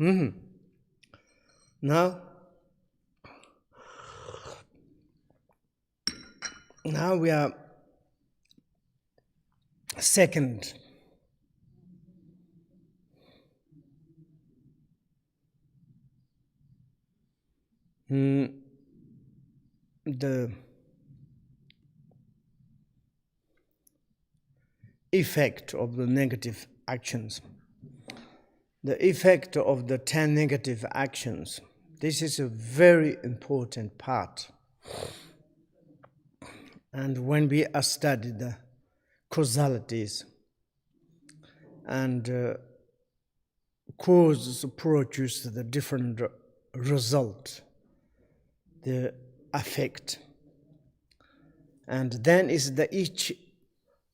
Now we are second. The effect of the negative actions. The effect of the 10 negative actions. This is a very important part. And when we study the causalities and causes produce the different result, the effect. And then is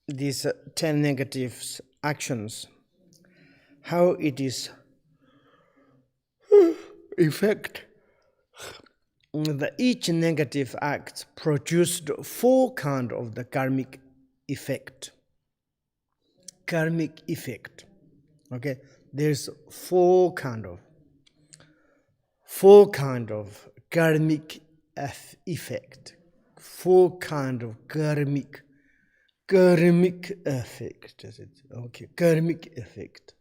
these 10 negative actions, how it is effect. Each negative act produced 4 kinds of the karmic effect. Karmic effect. Okay, there's 4 kinds of karmic effect. 4 kinds of karmic effect. Okay, karmic effect.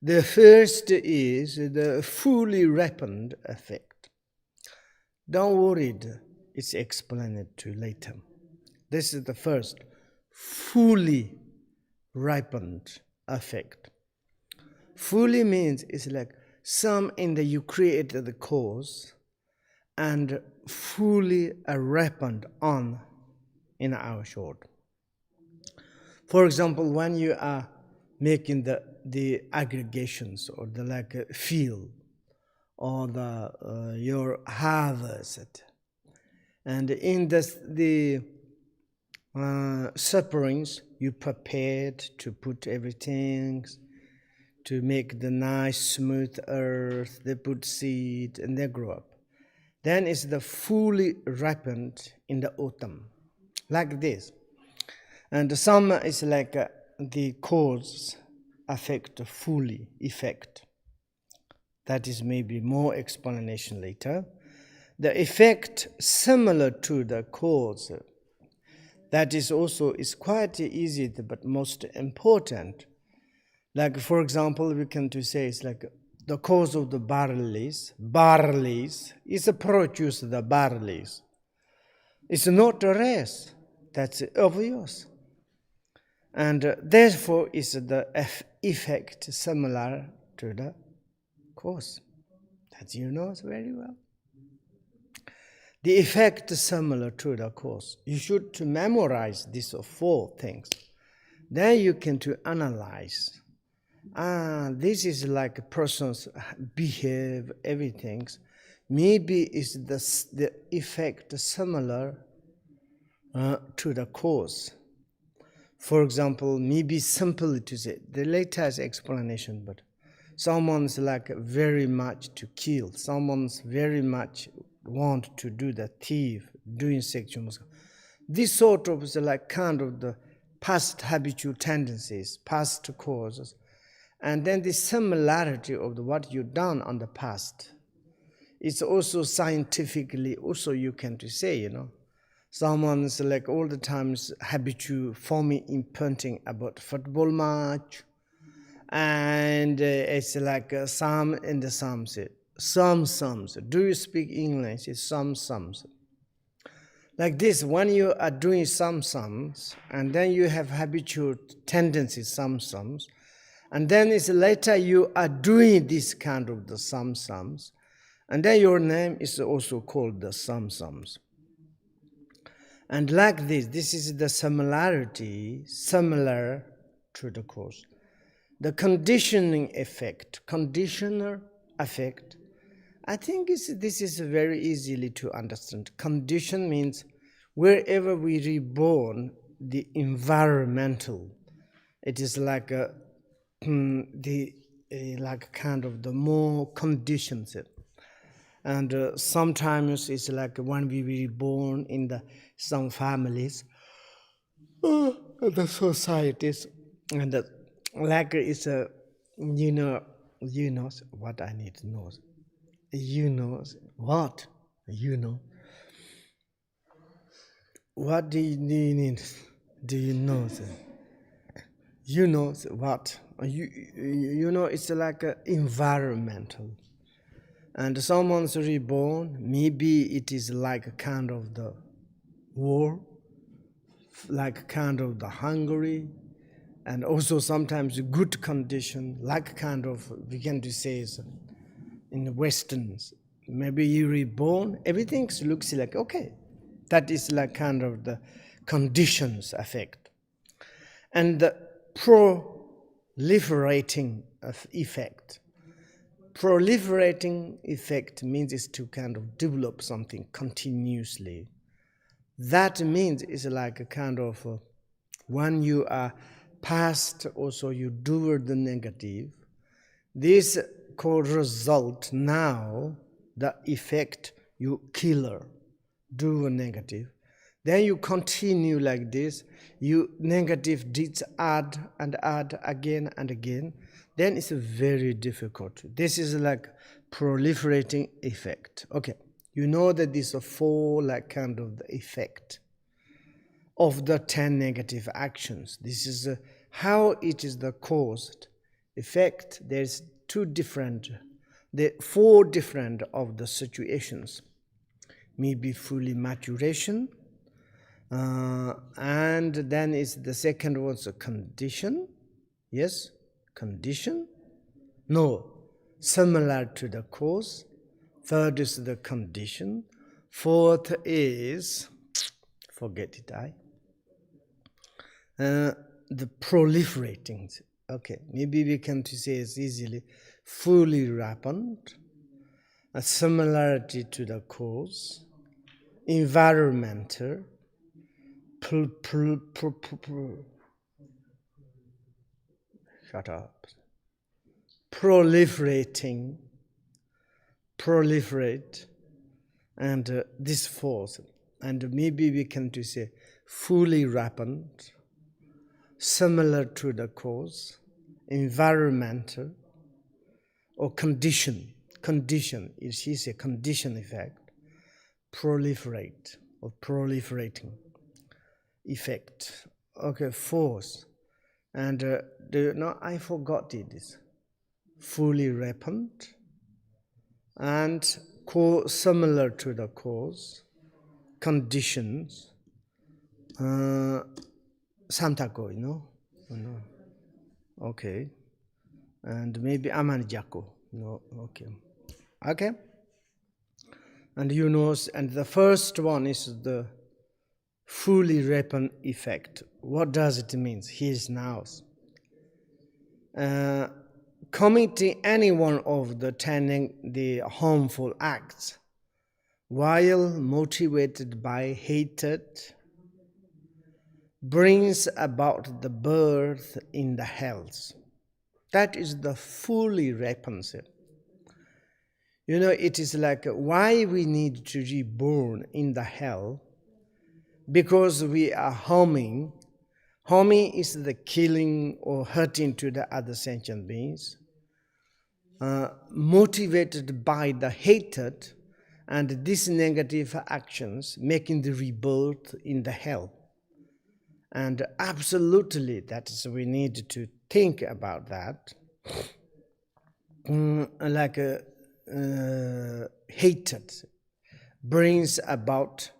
The first is the fully ripened effect. Don't worry, it's explained to you later. This is the first, fully ripened effect. Fully means it's like some in the you created the cause and fully ripened on in our short. For example, when you are making the aggregations or the like field or the your harvest, and in the sufferings you prepared to put everything to make the nice smooth earth, they put seed and they grow up. Then it's the fully ripened in the autumn, like this. And the summer is like the cause affect fully effect. That is maybe more explanation later. The effect similar to the cause. That is also is quite easy but most important. Like for example, we can to say it's like the cause of the barleys. Barleys is produce the barleys. It's not the rest. That's obvious. And therefore is the effect similar to the cause. That you know very well. The effect is similar to the cause. You should to memorize these 4 things. Then you can to analyze. This is like a person's behave, everything. Maybe is the effect similar to the cause. For example, maybe simply to say, the latest explanation, but someone's like very much to kill, someone's very much want to do the thief, doing sexual. This sort of is like kind of the past habitual tendencies, past causes, and then the similarity of what you've done on the past. It's also scientifically, also you can to say, you know, someone's like all the times habitual forming imprinting about football match, and it's like some in the sums. Some. Do you speak English? It's some. Like this, when you are doing some sums, and then you have habitual tendencies, some sums, and then it's later you are doing this kind of the some sums, and then your name is also called the some sums. And like this is the similarity, similar to the cause. The conditioning effect, conditioner effect, I think this is very easily to understand. Condition means wherever we reborn, the environmental, it is like like kind of the more conditions. And sometimes it's like when we were born in some families, the societies, and like it's a, You know what I need to know. You know what? You know. What do you need? Do you know? You know what? You know, it's like environmental. And someone's reborn, maybe it is like a kind of the war, like kind of the hungry, and also sometimes good condition, like kind of, we can say is in the Westerns. Maybe you reborn, everything looks like, okay. That is like kind of the conditions effect. And the proliferating effect. Proliferating effect means is to kind of develop something continuously. That means it's like a kind of, when you are past, also you do the negative, this could result now, the effect you killer, do a negative. Then you continue like this, you negative deeds add and add again and again, then it's very difficult. This is like proliferating effect. Okay, you know that these are four like kind of the effect of the 10 negative actions. This is how it is the caused effect. There's four different of the situations. Maybe fully maturation, and then is the second one's a condition. Yes, condition. No, similar to the cause. Third is the condition. Fourth is, forget it, the proliferating. Okay, maybe we can to say it's easily fully ripened, a similarity to the cause, environmental, shut up, proliferating, proliferate, and this force, and maybe we can to say fully ripened, similar to the cause, environmental, or condition is a condition effect, proliferate or proliferating effect. Okay, force, and no, I forgot it. Fully ripened and similar to the cause, conditions, Santako, you know? No. Okay. And maybe Amanjako. No, okay. Okay. And you know, and the first one is the fully ripened effect. What does it mean? Here's now. Committing any one of the 10 the harmful acts while motivated by hatred brings about the birth in the hells. That is the fully ripened. You know, it is like why we need to be born in the hell, because we are harming. Harming is the killing or hurting to the other sentient beings, motivated by the hatred and these negative actions, making the rebirth in the hell. And absolutely, that is, we need to think about that. Like hatred brings about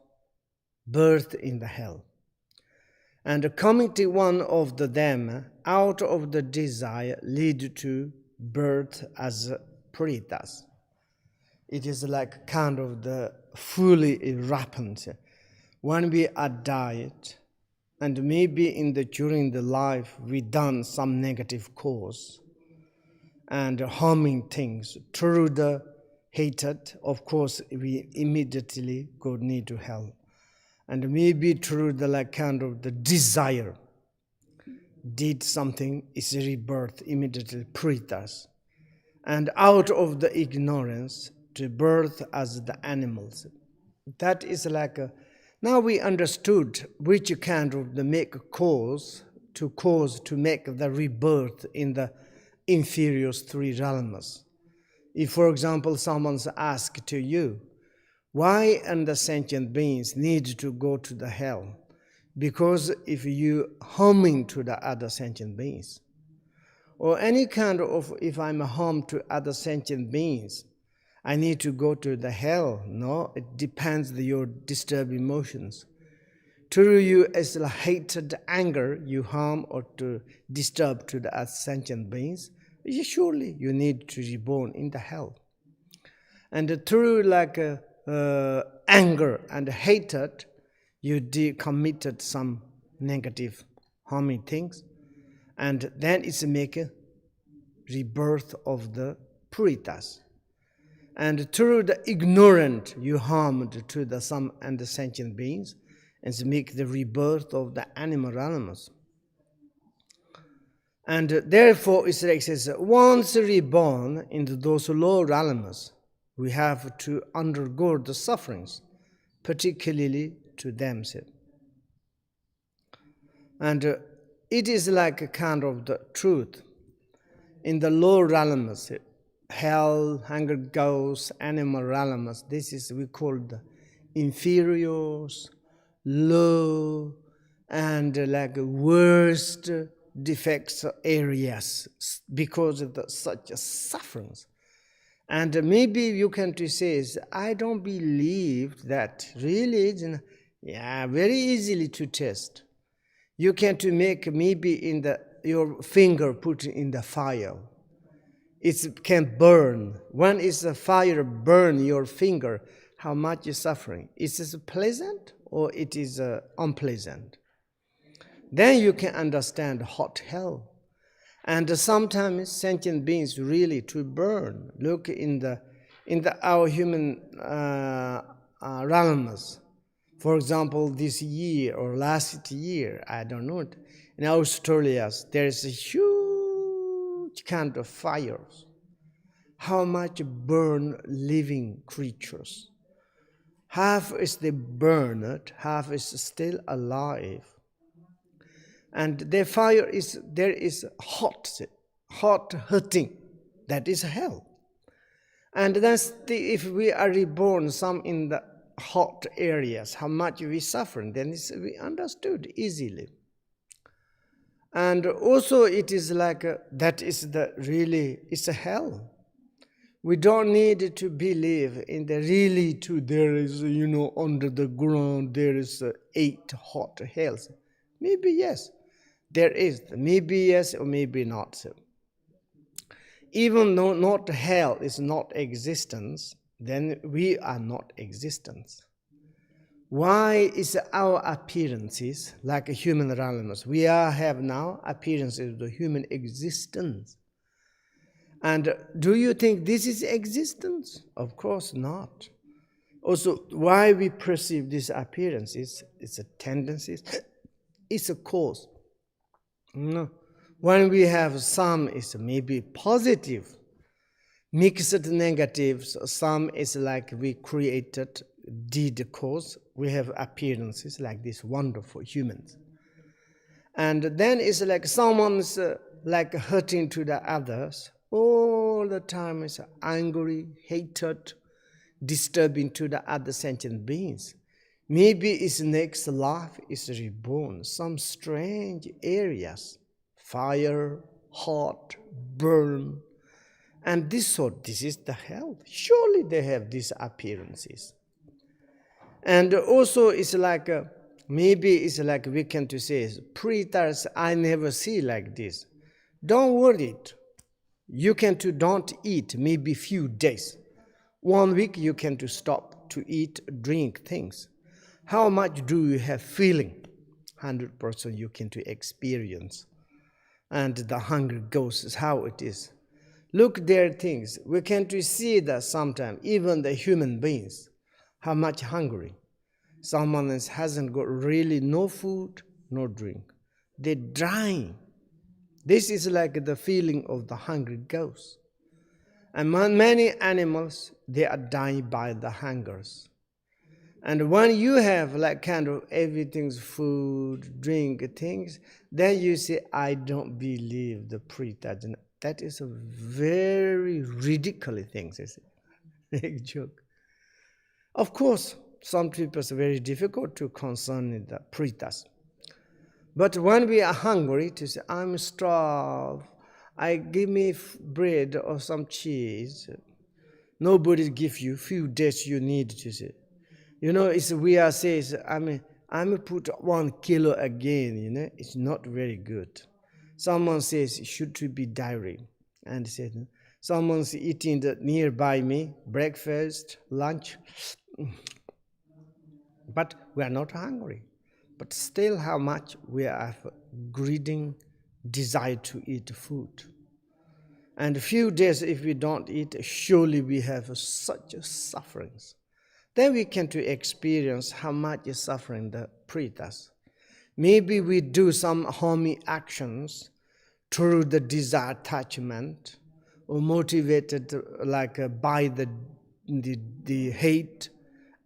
birth in the hell. And committing one of them out of the desire lead to birth as Pretas. It is like kind of the fully ripened. When we are died, and maybe during the life we done some negative cause and harming things through the hatred, of course we immediately go need to hell. And maybe through the like kind of the desire, did something, is rebirth immediately Pretas. And out of the ignorance to birth as the animals. That is like now we understood which kind of the make cause to make the rebirth in the inferior three realms. If, for example, someone's asked to you, why and the sentient beings need to go to the hell? Because if you harming to the other sentient beings, or any kind of, if I'm a harm to other sentient beings, I need to go to the hell. No, it depends on your disturbed emotions. To you as a hatred, anger, you harm or to disturb to the other sentient beings, surely you need to be born in the hell. And through like anger and hatred, you committed some negative harming things, and then it's make a rebirth of the puritas. And through the ignorant, you harmed to the some and the sentient beings, and make the rebirth of the animal realms. And therefore, it's like it says, once reborn into those low realms, we have to undergo the sufferings, particularly to themselves. And it is like a kind of the truth. In the low realms, hell, hunger, ghosts, animal realms, this is we call the inferiors, low, and like worst defects areas because of such sufferings. And maybe you can say, I don't believe that really is very easily to test. You can to make maybe in your finger put in the fire. It can burn. When is the fire burn your finger, how much is suffering? Is it pleasant or it is unpleasant? Then you can understand hot hell. And sometimes sentient beings really to burn. Look in our human realms. For example, this year or last year, I don't know, in Australia, there is a huge kind of fires. How much burn living creatures? Half is they burned, half is still alive. And their fire there is hot hurting. That is hell. And that's if we are reborn, some in the hot areas, how much we suffer, then we understood easily. And also it is like that is it's a hell. We don't need to believe in the really there is, under the ground, there is 8 hot hells. Maybe yes, there is. Maybe yes or maybe not. So, even though not hell is not existence, then we are not existence. Why is our appearances like a human realms? We have now appearances of the human existence. And do you think this is existence? Of course not. Also, why we perceive these appearances, it's a tendency, it's a cause. No. When we have some is maybe positive, mixed negatives, some is like we created, did cause, we have appearances like these wonderful humans. And then it's like someone's like hurting to the others, all the time is angry, hatred, disturbing to the other sentient beings. Maybe its next life is reborn, some strange areas, fire, hot, burn, and this is the hell. Surely they have these appearances. And also it's like, maybe it's like we can to say, pretas I never see like this. Don't worry. You can to don't eat maybe few days. 1 week you can to stop to eat, drink things. How much do you have feeling? 100% you can to experience. And the hunger goes how it is. Look there things. We can to see that sometimes, even the human beings, how much hungry. Someone else hasn't got really no food, no drink. They're dying. This is like the feeling of the hungry ghost. And many animals, they are dying by the hungers. And when you have like kind of everything's food, drink, things, then you say, I don't believe the pretajana. That is a very ridiculous thing, is a joke. Of course, some people it's very difficult to concern in the pretas. But when we are hungry, to say, I'm starved, give me bread or some cheese. Nobody give you few days you need to say. We are says, I'm put 1 kilo again, it's not very good. Someone says it should be diary. And said, someone's eating nearby me, breakfast, lunch. But we are not hungry. But still how much we have greeding desire to eat food. And a few days if we don't eat, surely we have such sufferings. Then we can to experience how much is suffering the pretas. Maybe we do some harming actions through the desire attachment or motivated by the hate,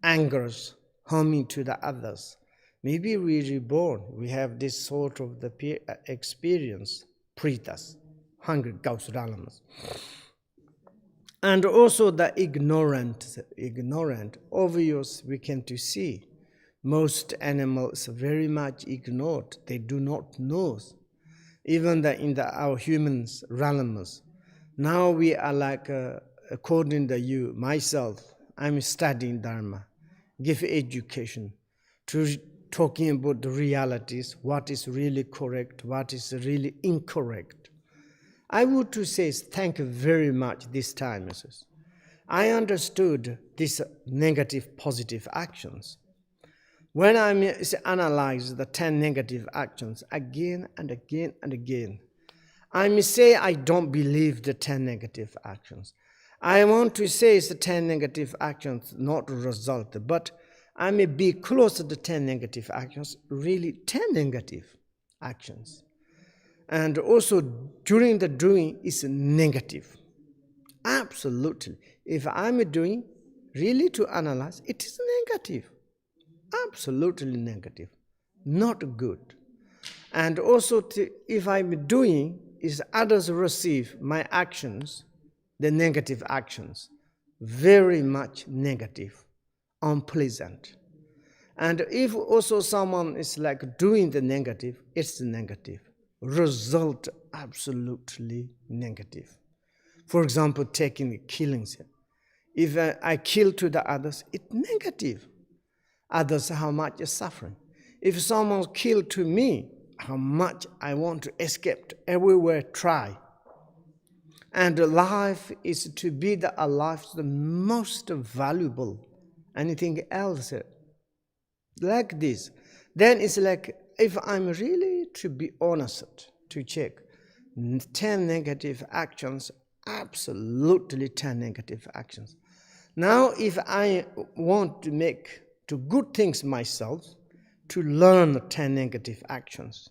angers, harming to the others. Maybe we reborn, we have this sort of the experience, pretas, hungry gausalamas. And also the ignorant, obvious we can to see. Most animals very much ignored, they do not know. Even our humans realms. Now we are according to you, myself, I'm studying Dharma, give education, to talking about the realities, what is really correct, what is really incorrect. I would to say thank you very much this time. I understood these negative, positive actions. When I analyze the 10 negative actions again and again and again, I may say I don't believe the 10 negative actions. I want to say it's the 10 negative actions, not result, but I may be close to the 10 negative actions, really 10 negative actions. And also during the doing is negative. Absolutely. If I'm doing, really to analyze, it is negative. Absolutely negative. Not good. And also if I'm doing, is others receive my actions, the negative actions, very much negative, unpleasant. And if also someone is doing the negative, it's negative. Result absolutely negative. For example, taking killings. If I kill to the others, it's negative. Others, how much is suffering. If someone killed to me, how much I want to escape everywhere, try. And life is to be alive, the most valuable. Anything else like this. Then it's if I'm really to be honest, to check 10 negative actions, absolutely 10 negative actions. Now, if I want to make to good things myself, to learn 10 negative actions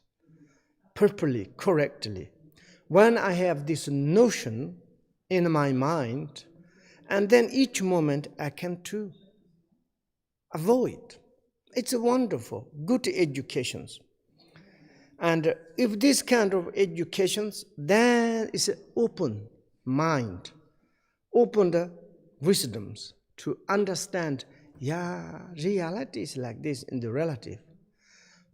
properly, correctly, when I have this notion in my mind, and then each moment I can to avoid. It's a wonderful, good educations. And if this kind of educations, then it's an open mind, open the wisdoms to understand, reality is like this in the relative.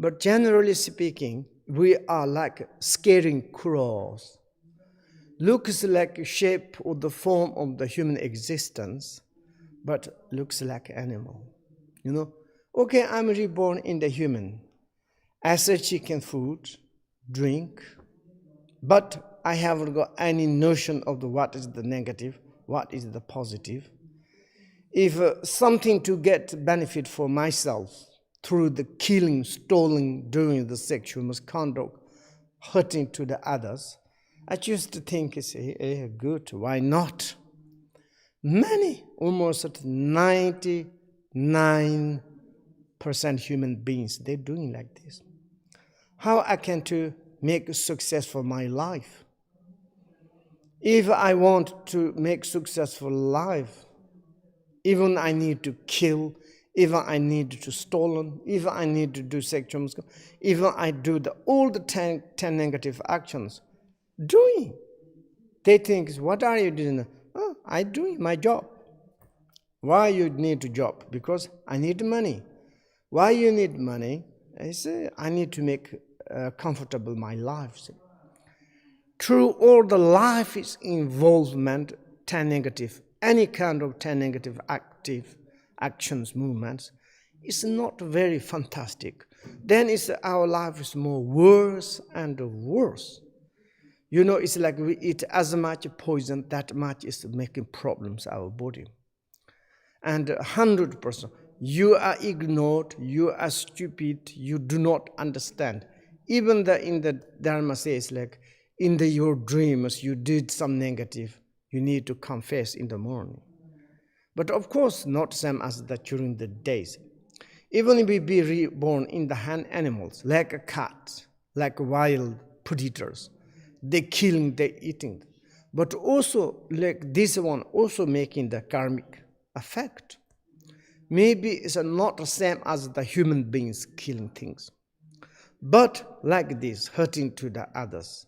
But generally speaking, we are like scaring crows. Looks like a shape or the form of the human existence, but looks like animal. Okay, I'm reborn in the human. As a chicken food, drink, but I haven't got any notion of what is the negative, what is the positive. If something to get benefit for myself through the killing, stealing, doing the sexual misconduct, hurting to the others, I just think it's good, why not? Many, almost 99% human beings, they're doing like this. How I can to make successful my life? If I want to make successful life, even I need to kill, even I need to stolen, even I need to do sexual misconduct, even I do all the 10 negative actions, doing. They think, what are you doing? Oh, I'm doing my job. Why you need a job? Because I need money. Why you need money? I say, I need to make comfortable my life. Through all the life is involvement, 10 negative, any kind of 10 negative active actions, movements, it's not very fantastic. Then our life is more worse and worse. It's like we eat as much poison, that much is making problems our body. And 100%, you are ignored, you are stupid, you do not understand. Even in the Dharma says, like, in your dreams, you did some negative, you need to confess in the morning. But of course, not same as that during the days. Even if we be reborn in the hand animals, like a cat, like wild predators, they killing, they eating. But also, like this one, also making the karmic effect. Maybe it's not the same as the human beings killing things, but like this, hurting to the others.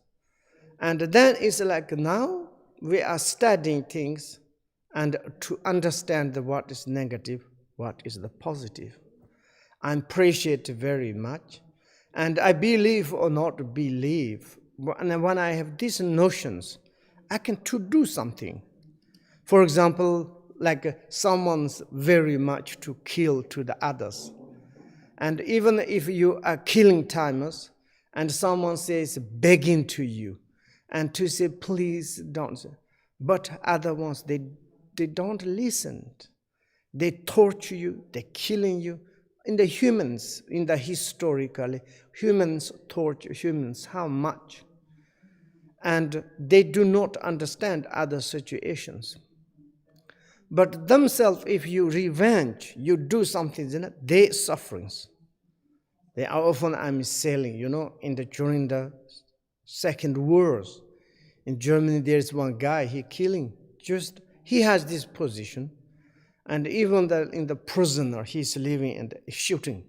And then it's like now we are studying things and to understand what is negative, what is the positive. I appreciate very much. And I believe or not believe, and when I have these notions, I can to do something. For example, like someone's very much to kill to the others. And even if you are killing timers, and someone says begging to you, and to say, please don't. But other ones, they don't listen. They torture you, they're killing you. In the humans, historically, humans torture humans, how much? And they do not understand other situations. But themselves, if you revenge, you do something, they sufferings. They are often, I'm saying, during the Second Wars, in Germany, there's one guy, he has this position, and even in the prisoner, he's living and shooting.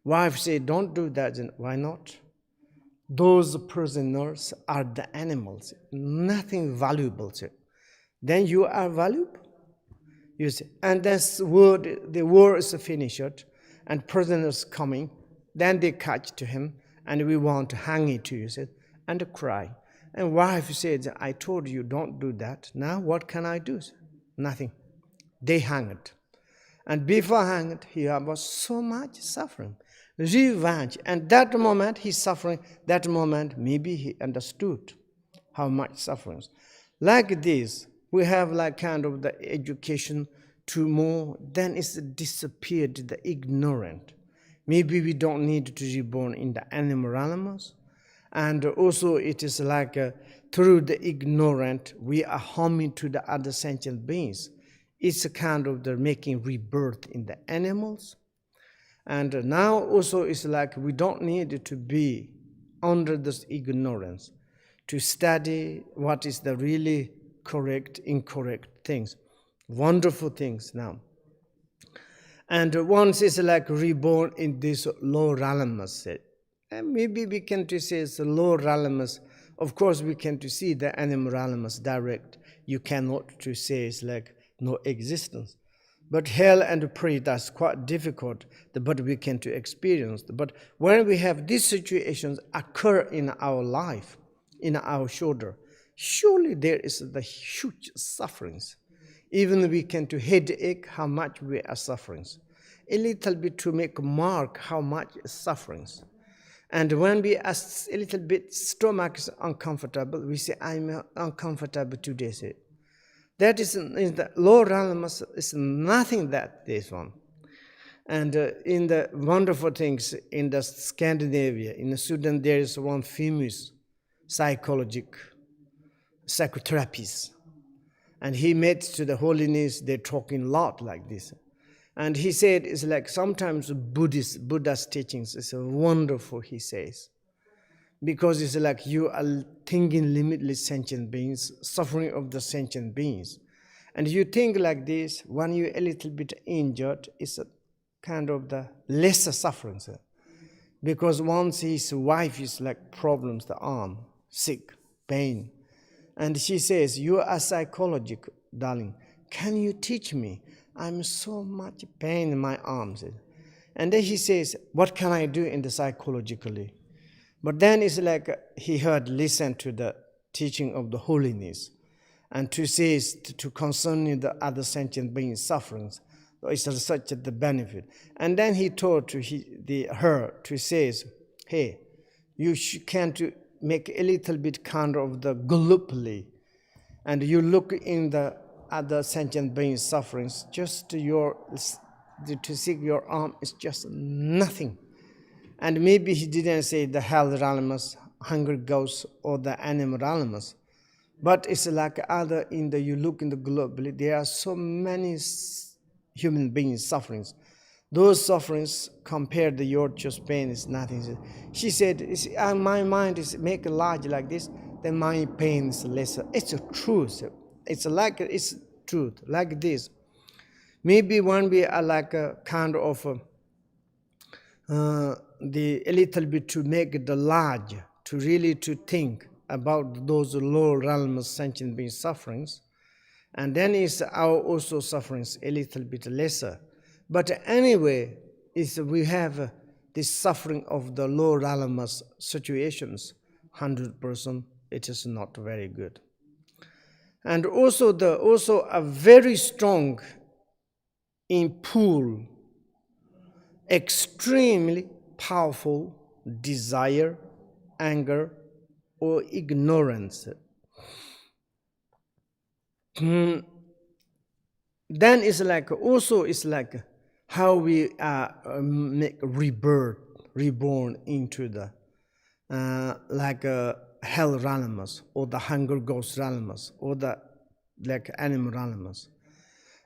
Wife say, don't do that, and why not? Those prisoners are the animals, nothing valuable. Then you are valuable. You see, and the war is finished, and prisoners coming, then they catch to him, and we want to hang it to you, and cry. And wife said, I told you don't do that. Now what can I do? Nothing. They hang it. And before hang it, he was so much suffering. Revenge. And that moment he's suffering, that moment maybe he understood how much suffering. Like this, we have like kind of the education to more, then it's disappeared, the ignorant. Maybe we don't need to be born in the animals. And also it is like through the ignorant, we are harming to the other sentient beings. It's a kind of the making rebirth in the animals. And now also it's like we don't need to be under this ignorance to study what is the really correct, incorrect things, wonderful things now. And once it's like reborn in this low realms, and maybe we can to say it's a low realms. Of course, we can to see the animal realms direct. You cannot to say it's like no existence. But hell and prayer, that's quite difficult, but we can to experience. But when we have these situations occur in our life, in our shoulder, surely there is the huge sufferings. Even we can to headache how much we are suffering. A little bit to make mark how much sufferings. And when we are a little bit stomach is uncomfortable, we say, I'm uncomfortable today. Say, that is in the low realms is nothing that this one. And in the wonderful things in the Scandinavia, in Sweden, there is one famous psychotherapist. And he met to the holiness, they're talking a lot like this. And he said, it's like sometimes Buddha's teachings is wonderful, he says. Because it's like you are thinking limitless sentient beings, suffering of the sentient beings. And you think like this, when you're a little bit injured, it's a kind of the lesser suffering. Because once his wife is like problems, the arm, sick, pain. And she says, you are psychologic, darling. Can you teach me? I'm so much pain in my arms. And then he says, what can I do in the psychologically? But then it's like he heard, listen to the teaching of the holiness, and to say to concerning the other sentient beings' sufferings. It's such the benefit. And then he told to her to say, hey, you can to make a little bit kind of the globally, and you look in the other sentient beings' sufferings, just to seek your arm is just nothing. And maybe he didn't say the hell realms, hunger ghosts, or the animal realms, but it's like other you look in the globally, there are so many human beings' sufferings. Those sufferings compared to your just pain is nothing. She said, my mind is make large like this, then my pain is lesser. It's a truth. It's truth, like this. Maybe when we are like a kind of a little bit to make the large, to really to think about those low realms sentient being sufferings, and then is our also sufferings a little bit lesser. But anyway, we have this suffering of the low realms situations, 100%, it is not very good. And also a very strong in pull, extremely powerful desire, anger, or ignorance. Then it's like also it's like how we make reborn into the like hell realms, or the hunger ghost realms, or the like animal realms.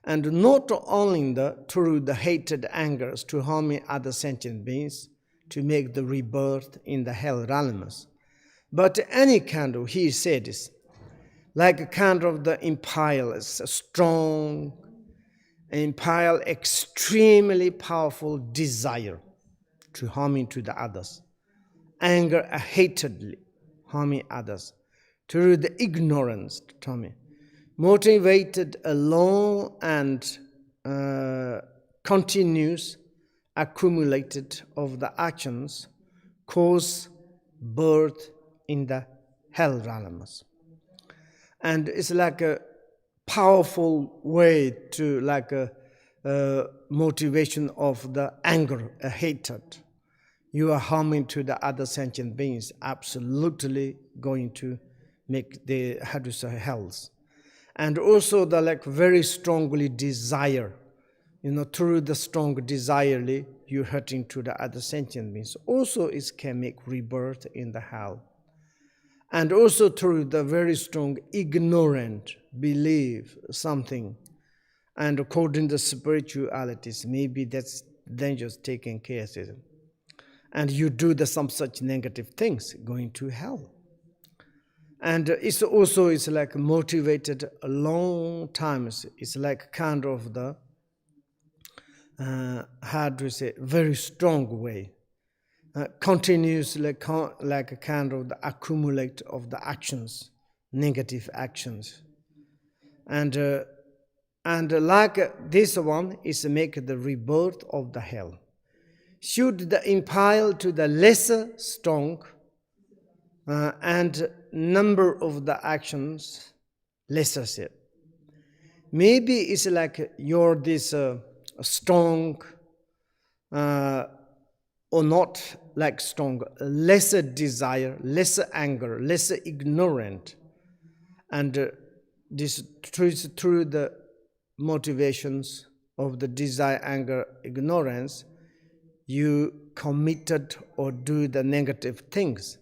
And not only through the hated angers to harming other sentient beings, to make the rebirth in the hell realms, but any kind of, he said this, like a kind of the impile, is a strong, impile, extremely powerful desire to harming to the others, anger, hatedly harming others, through the ignorance, Tommy, motivated alone and continuous accumulated of the actions cause birth in the hell realms. And it's like a powerful way to like a motivation of the anger, a hatred. You are harming to the other sentient beings, absolutely going to make the hells. And also the like very strongly desire, through the strong desire, you're hurting to the other sentient beings. Also it can make rebirth in the hell. And also through the very strong ignorant belief something, and according to spiritualities, maybe that's dangerous taking care of it. And you do some such negative things, going to hell. And it's like motivated a long time. It's like kind of the, very strong way. Continuously like a kind of the accumulate of the actions, negative actions. And like this one is make the rebirth of the hell. Should the impile to the lesser strong and number of the actions lesser set. Maybe it's like you're this strong or not like strong, lesser desire, lesser anger, lesser ignorant, and this through the motivations of the desire, anger, ignorance, you committed or do the negative things.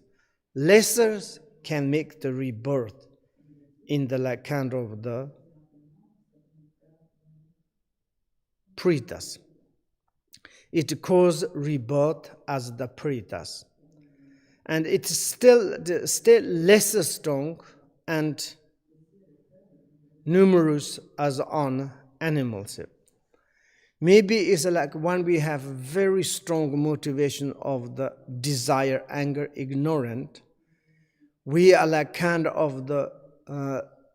Lessers can make the rebirth in the like kind of the pretas. It calls rebirth as the pretas. And it's still lesser strong and numerous as on animals. Maybe it's like when we have very strong motivation of the desire, anger, ignorant, we are like kind of the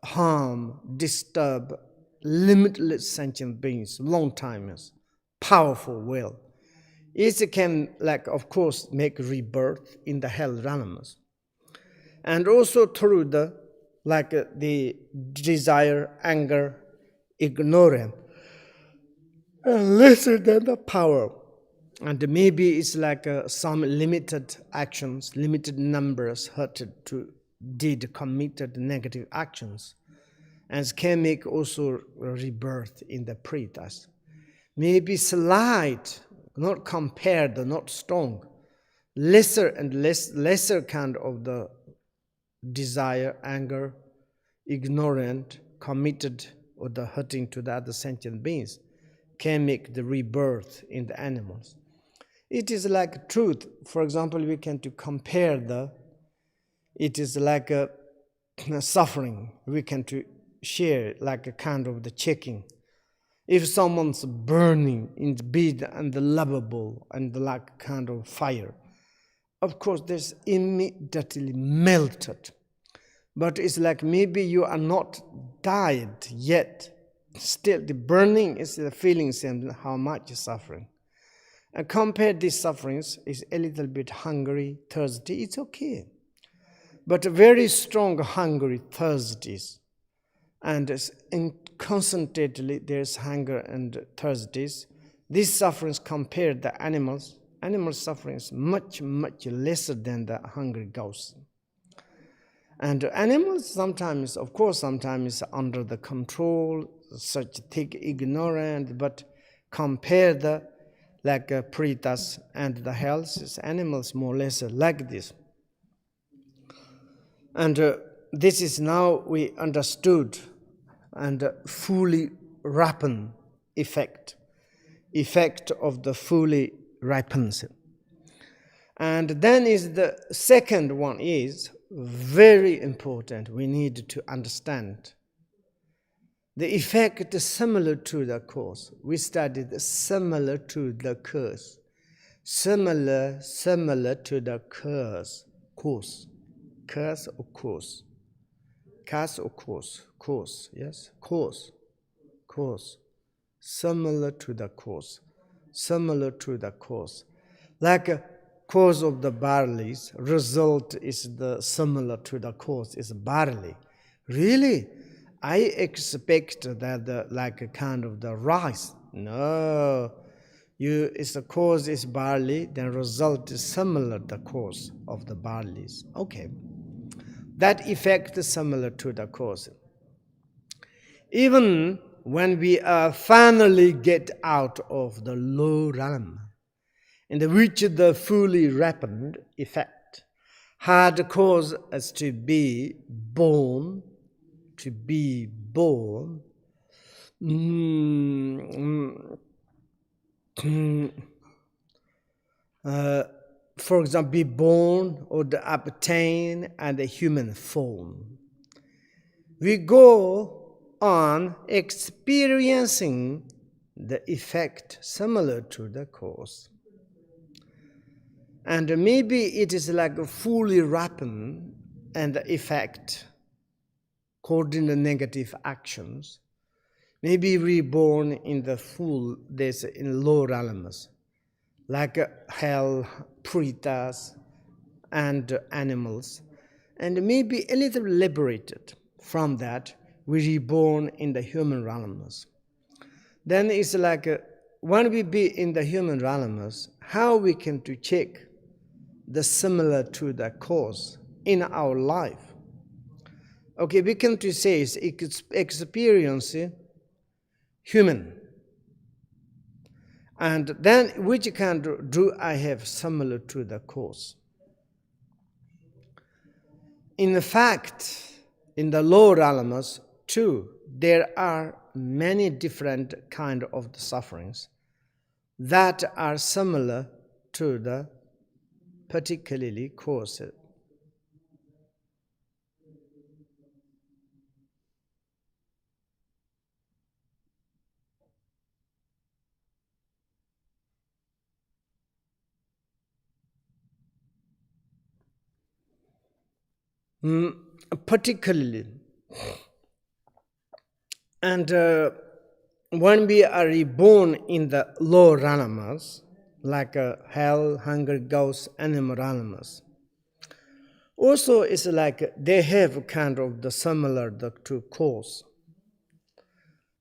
harm, disturb limitless sentient beings, long timers, powerful will. It can, like, of course, make rebirth in the hell realms. And also through the desire, anger, ignorance, lesser than the power. And maybe it's like some limited actions, limited numbers hurted to did committed negative actions, and can make also rebirth in the pretas. Maybe slight, not compared, not strong, lesser and lesser kind of the desire, anger, ignorant, committed, or the hurting to the other sentient beings can make the rebirth in the animals. It is like truth. For example, we can to compare it is like a suffering. We can to share like a kind of the checking. If someone's burning in the bed and the lovable and the like kind of fire, of course, there's immediately melted. But it's like maybe you are not died yet. Still, the burning is the feelings and how much suffering. And compare these sufferings is a little bit hungry, thirsty, it's okay. But very strong hungry, thirstiest, and concentratedly there's hunger and thirstiest. These sufferings compare the animals. Animal suffering is much, much lesser than the hungry ghosts. And animals sometimes, of course, sometimes under the control, such thick ignorant, but compare the like pretas and the hells, animals more or less like this. And this is now we understood and fully ripen effect of the fully ripened. And then is the second one is very important. We need to understand the effect is similar to the cause. We studied similar to the cause. Similar to the cause. Cause. Cause or cause? Cause or cause? Cause, yes? Cause. Cause. Similar to the cause. Similar to the cause. Like a cause of the barley's result is the similar to the cause is barley. Really? I expect that like a kind of the rice. No. It's the cause is barley, then result is similar to the cause of the barleys. Okay. That effect is similar to the cause. Even when we finally get out of the low realm, in which the fully ripened effect had caused us to be born, for example, be born or to obtain and a human form. We go on experiencing the effect similar to the cause. And maybe it is like a fully ripened and the effect according to negative actions. Maybe reborn in the full, there's in low realms, like hell, pretas, and animals. And maybe a little liberated from that, we reborn in the human realms. Then it's like when we be in the human realms, how we can to check the similar to the cause in our life. Okay, we can to say is experience human. And then which kind do I have similar to the cause? In fact, in the lower realms too, there are many different kind of the sufferings that are similar to the particularly cause. Particularly, And when we are reborn in the lower animals, like hell, hunger, ghosts, animal animals, also it's like they have kind of the similar the two cause.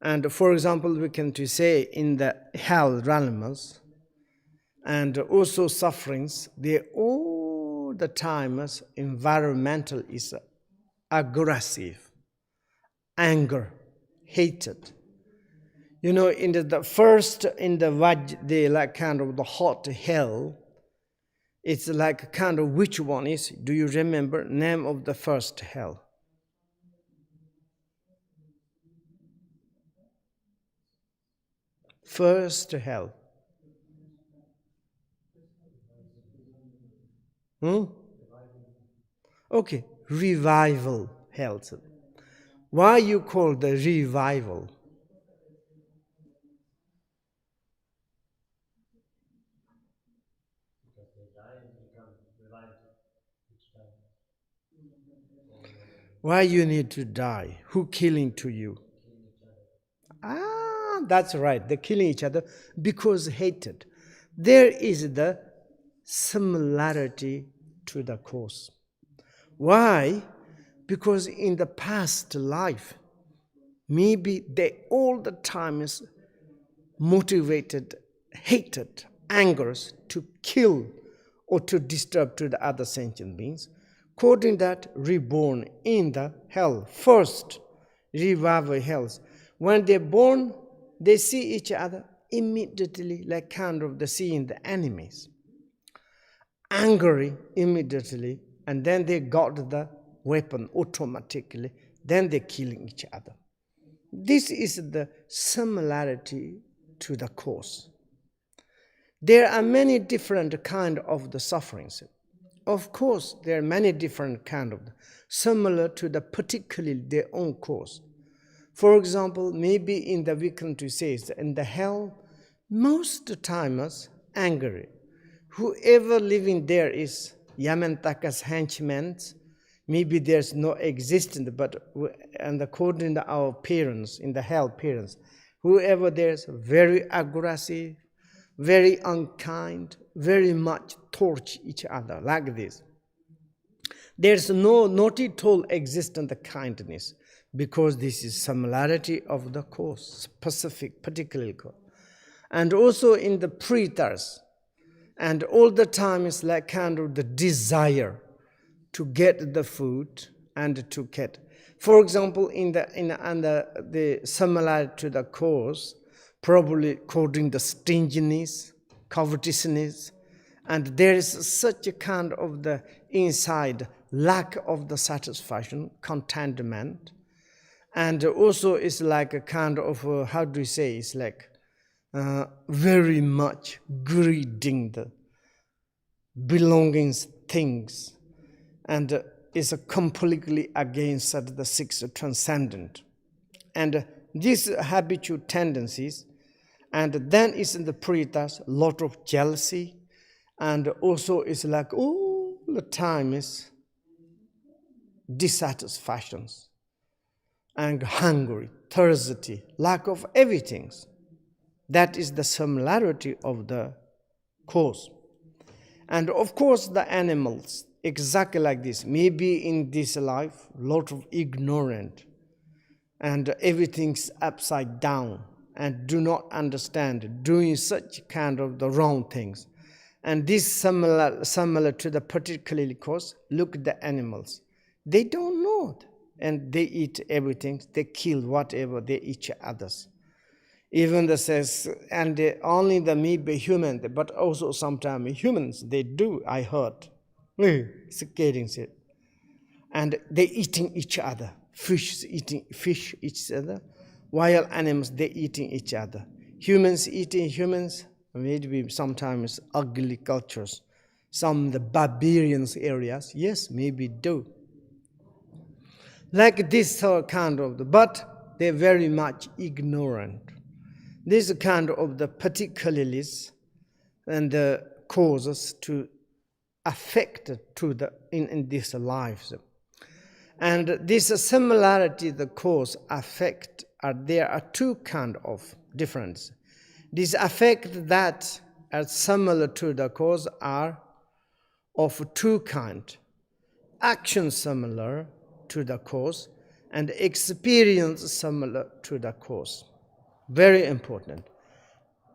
And for example, we can to say in the hell animals and also sufferings, they all the time as environmental is aggressive, anger, hatred. You know, in the first, in the like kind of the hot hell, it's like kind of which one is, do you remember name of the first hell? First hell. Okay, revival hell. Why you call the revival? Why you need to die? Who killing to you? Ah, that's right. They're killing each other because hated. There is the similarity to the cause. Why? Because in the past life, maybe they all the time is motivated, hated, angers to kill or to disturb to the other sentient beings, quoting that reborn in the hell, first revival hells. When they're born, they see each other immediately like kind of the seeing the enemies. Angry immediately, and then they got the weapon automatically, then they're killing each other. This is the similarity to the cause. There are many different kind of the sufferings. Of course, there are many different kind of similar to the particularly their own cause. For example, maybe in the we can to say in the hell, most timers angry. Whoever living there is Yamantaka's henchmen. Maybe there's no existence, but and according to our parents, in the hell parents, whoever there's very aggressive, very unkind, very much torch each other like this. There's no not at all existent kindness because this is similarity of the cause, specific, particular cause. And also in the pretas, and all the time is like kind of the desire to get the food and to get. For example, under the similar to the cause, probably according the stinginess, covetousness, and there is such a kind of the inside lack of the satisfaction, contentment, and also it's like a kind of how do you say? It's like very much greeding the belongings things, and is completely against the six transcendent. And these habitual tendencies, and then is in the pretas lot of jealousy, and also it's like all the time is dissatisfactions and hungry, thirsty, lack of everything. That is the similarity of the cause. And of course the animals, exactly like this, maybe in this life, lot of ignorant, and everything's upside down, and do not understand, doing such kind of the wrong things. And this similar to the particularly cause, look at the animals. They don't know, and they eat everything, they kill whatever, they eat others. Even the says, and only the maybe human, but also sometimes humans, they do, I heard. Scaring it. And they eating each other. Fish eating fish each other. Wild animals, they eating each other. Humans eating humans, maybe sometimes ugly cultures. Some the barbarians areas, yes, maybe do. Like this kind of, but they're very much ignorant. This kind of the particularities and the causes to affect to the in these lives. And this similarity, the cause, affect, there are two kind of difference. These affect that are similar to the cause are of two kind. Action similar to the cause and experience similar to the cause. Very important.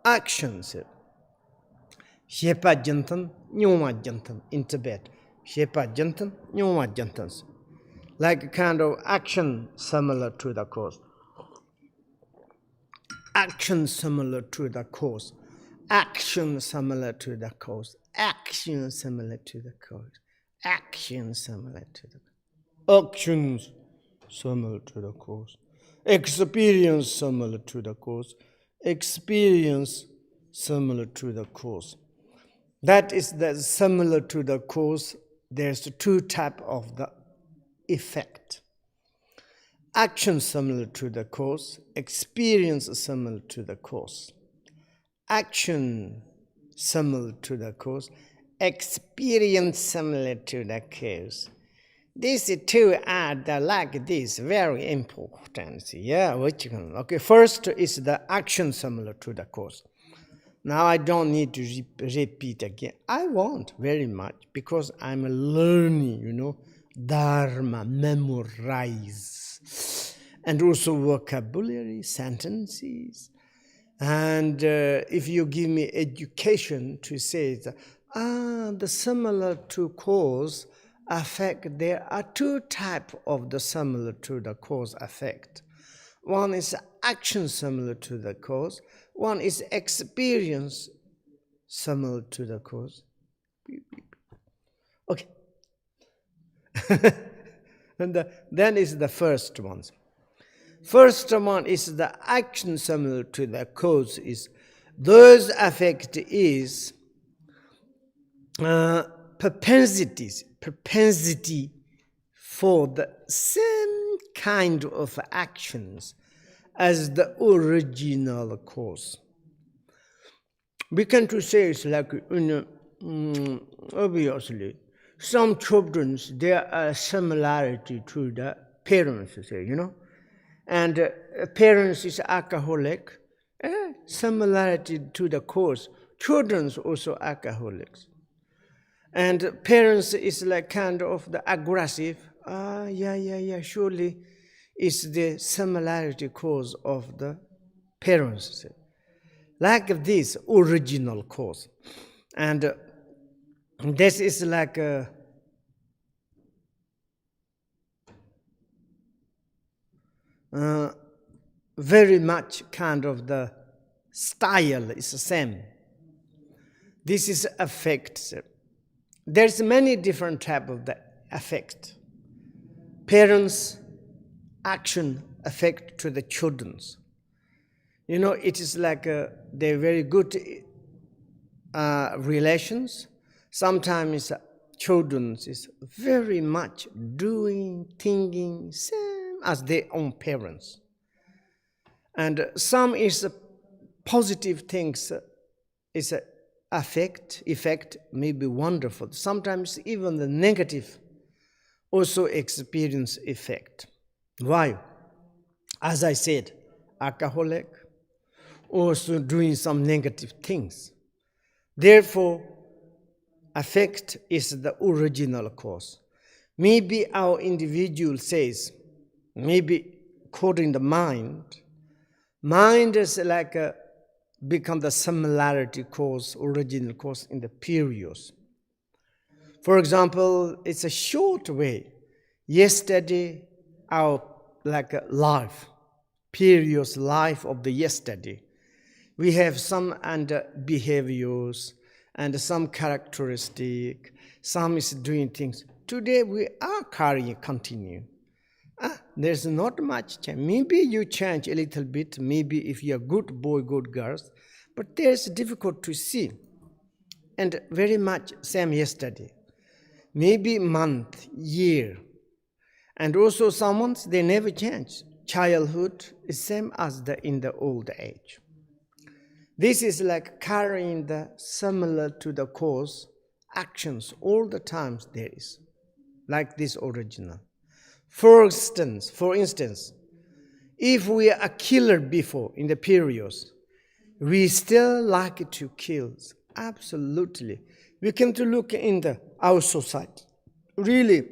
Actions. Shepa jantan, nyoma jantan in Tibet. Shepa jantan, nyoma jantans. Like a kind of action similar to the cause. Action similar to the cause. Action similar to the cause. Action similar to the cause. Action similar to the cause. Actions similar to the cause. Experience similar to the cause. Experience similar to the cause. That is the similar to the cause. There's two types of the effect. Action similar to the cause. Experience similar to the cause. Action similar to the cause. Experience similar to the cause. These two are like this, very important. Yeah, which can, okay. First is the action similar to the cause. Now I don't need to repeat again. I want very much because I'm learning, Dharma, memorize, and also vocabulary, sentences. And if you give me education to say that, the similar to cause effect, there are two types of the similar to the cause effect. One is action similar to the cause. One is experience similar to the cause. Okay. And then is the first one. First one is the action similar to the cause is those affect is propensity for the same kind of actions as the original cause. We can to say it's like, obviously, some children, there are similarity to the parents, and parents is alcoholic, similarity to the cause. Children also alcoholics. And parents is like kind of the aggressive, surely it's the similarity cause of the parents. Like this original cause. And this is like very much kind of the style is the same. This is affect. There's many different type of the affect. Parents' action affect to the children's. It is like they're very good relations. Sometimes children is very much doing, thinking, same as their own parents. And some is positive things is effect may be wonderful. Sometimes even the negative also experience effect. Why? As I said, alcoholic, also doing some negative things. Therefore, affect is the original cause. Maybe our individual says, maybe according to mind is like become the similarity cause, original cause in the periods. For example, it's a short way. Yesterday, our like a life, periods life of the yesterday. We have some behaviors and some characteristic. Some is doing things. Today we are continue. There's not much change. Maybe you change a little bit. Maybe if you're good boy, good girls, but there's difficult to see. And very much same yesterday. Maybe month, year. And also some ones, they never change. Childhood is same as in the old age. This is like carrying the similar to the cause actions all the times there is, like this original. For instance, if we are a killer before in the periods, we still like to kill. Absolutely. We can to look in our society. Really,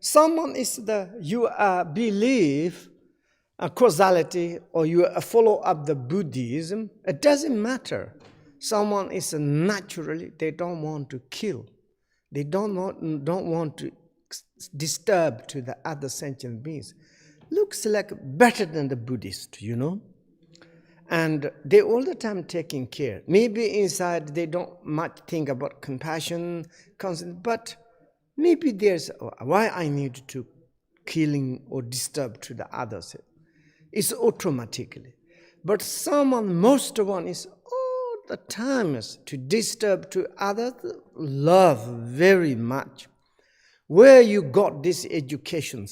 someone is you believe a causality or you follow up the Buddhism, it doesn't matter. Someone is naturally, they don't want to kill. They don't want to disturb to the other sentient beings. Looks like better than the Buddhist, And they all the time taking care. Maybe inside they don't much think about compassion, but maybe there's why I need to killing or disturb to the others. It's automatically. But most one is all the time to disturb to others, love very much. Where you got this education,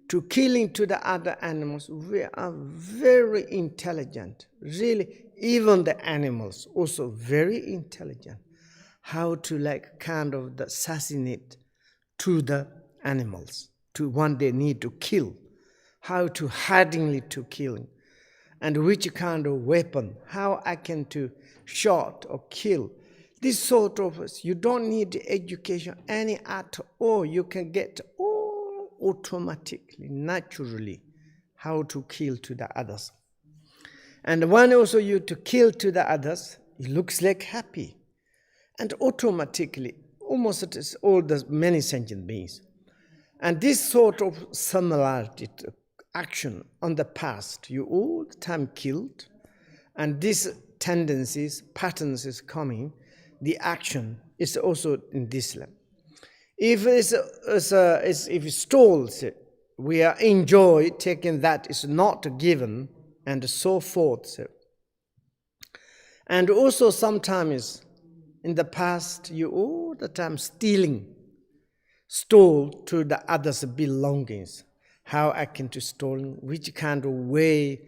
to killing to the other animals, we are very intelligent. Really, even the animals also very intelligent. How to assassinate to the animals, to one they need to kill. How to hidingly to killing, and which kind of weapon, how I can to shot or kill. This sort of, you don't need education any at all. You can get all automatically, naturally, how to kill to the others. And when also you to kill to the others, it looks like happy. And automatically, almost it is all the many sentient beings. And this sort of similarity to action on the past, you all the time killed, and these tendencies, patterns is coming, the action is also in this level. If it stalls, we are enjoy taking that is not given, and so forth. And also sometimes in the past, you all the time stole to the others' belongings. How I can to stole, which kind of way,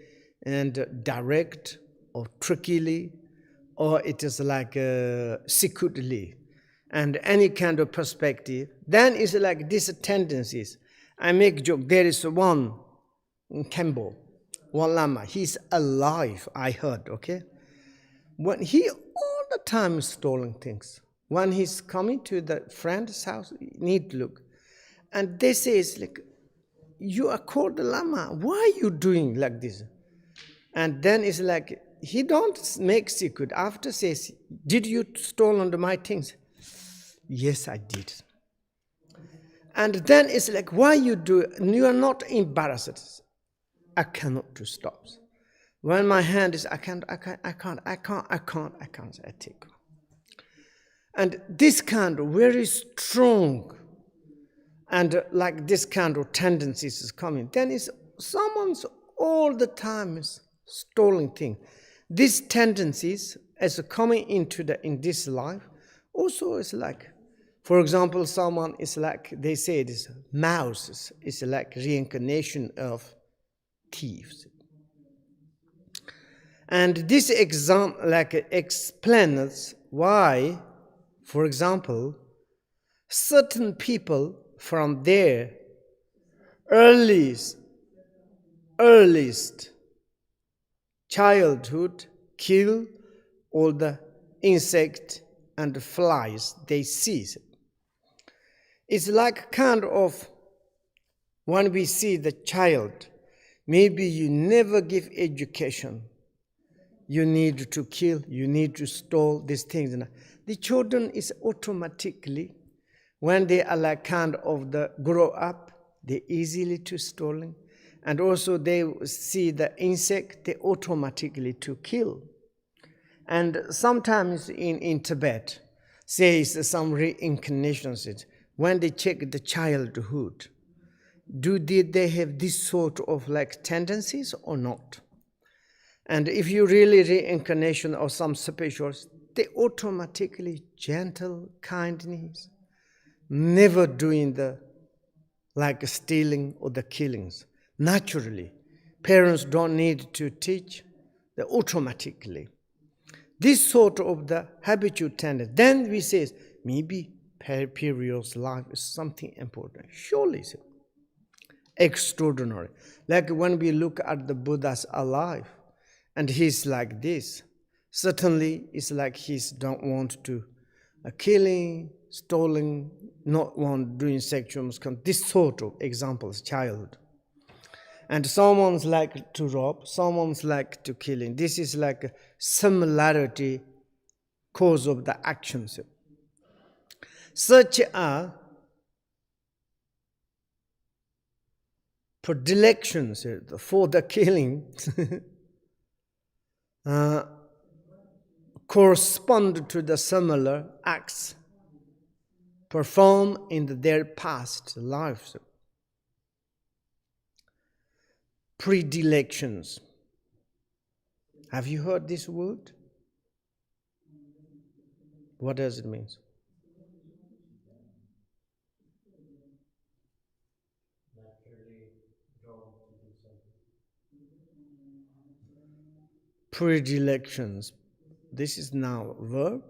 and direct or trickily, or it is like secretly, and any kind of perspective. Then it's like these tendencies. I make joke. There is one in Kembo, one Lama. He's alive. I heard. Okay, when he all the time stolen things. When he's coming to the friend's house, you need to look, and they say it's like, you are called the Lama. Why are you doing like this? And then it's like, he don't make secret. After says, did you stole under my things? Yes, I did. And then it's like, why you do? You are not embarrassed. I cannot to stop. When my hand is, I can't take. And this kind of very strong, and like this kind of tendencies is coming, then it's someone's all the time is stolen thing. These tendencies as coming in this life also is like, for example, someone is like, they say this mouse is like reincarnation of thieves. And this explains why, for example, certain people from their earliest childhood kill all the insects and flies they see. It's like kind of when we see the child, maybe you never give education. You need to kill, you need to steal these things. The children is automatically, when they are like kind of grow up, they easily to stealing. And also they see the insect, they automatically to kill. And sometimes in Tibet, says some reincarnations, when they check the childhood, did they have this sort of like tendencies or not? And if you really reincarnation of some spirituals, they automatically gentle, kindness, never doing the like stealing or the killings. Naturally, parents don't need to teach, they automatically. This sort of the habitual tendency. Then we say, maybe period's life is something important. Surely, Extraordinary. Like when we look at the Buddha's alive, and he's like this, certainly it's like he's don't want to killing, stealing, not want doing sexual misconduct. This sort of examples, childhood. And someone's like to rob, someone's like to killing. This is like a similarity cause of the actions. Such a predilections for the killing correspond to the similar acts performed in their past lives. Predilections. Have you heard this word? What does it mean? Predilections. This is now a verb.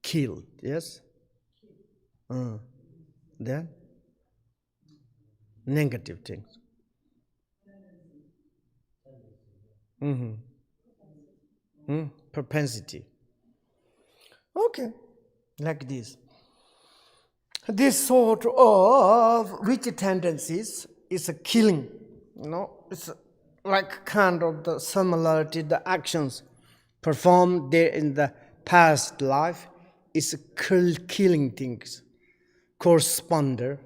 Killed, yes? Then? Negative things. Propensity. Okay, like this. This sort of which tendencies is a killing, it's like kind of the similarity, the actions performed there in the past life is killing things, corresponding,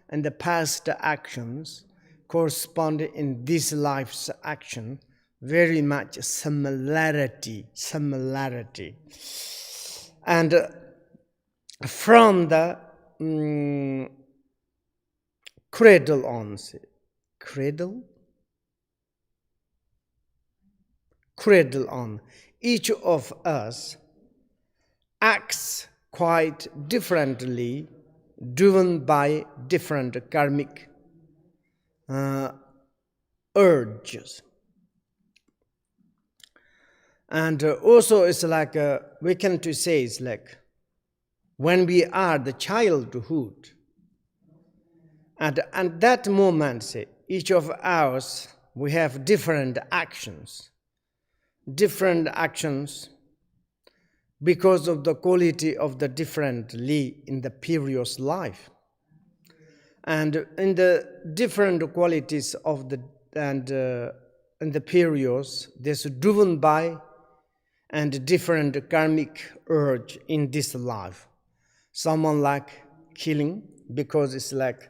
and the past actions corresponding in this life's action, very much similarity. And from the cradle on, each of us acts quite differently, driven by different karmic urges. And also it's like, we can to say it's like, when we are the childhood, and at that moment, say, each of us, we have different actions because of the quality of the differently in the previous life. And in the different qualities of the, and in the periods, there's driven by and different karmic urge in this life. Someone like killing, because it's like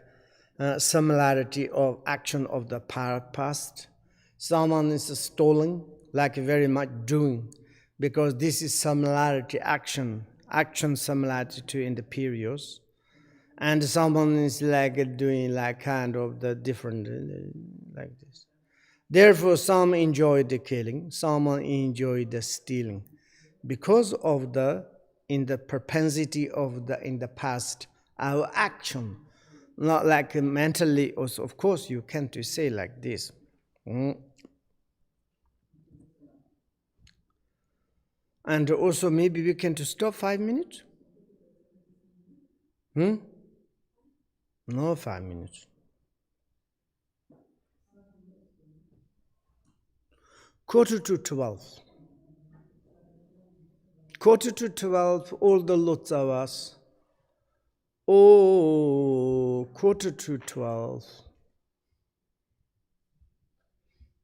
similarity of action of the past. Someone is stealing, like very much doing, because this is similarity, action similarity to in the periods. And someone is like doing like kind of the different, like this. Therefore, some enjoy the killing, some enjoy the stealing, because of the in the propensity of the in the past our action, not like mentally. Also, of course, you can't say like this. And also, maybe we can to stop 5 minutes. No, 5 minutes. Quarter to 12. Quarter to 12, all the lots of us. Oh, quarter to 12.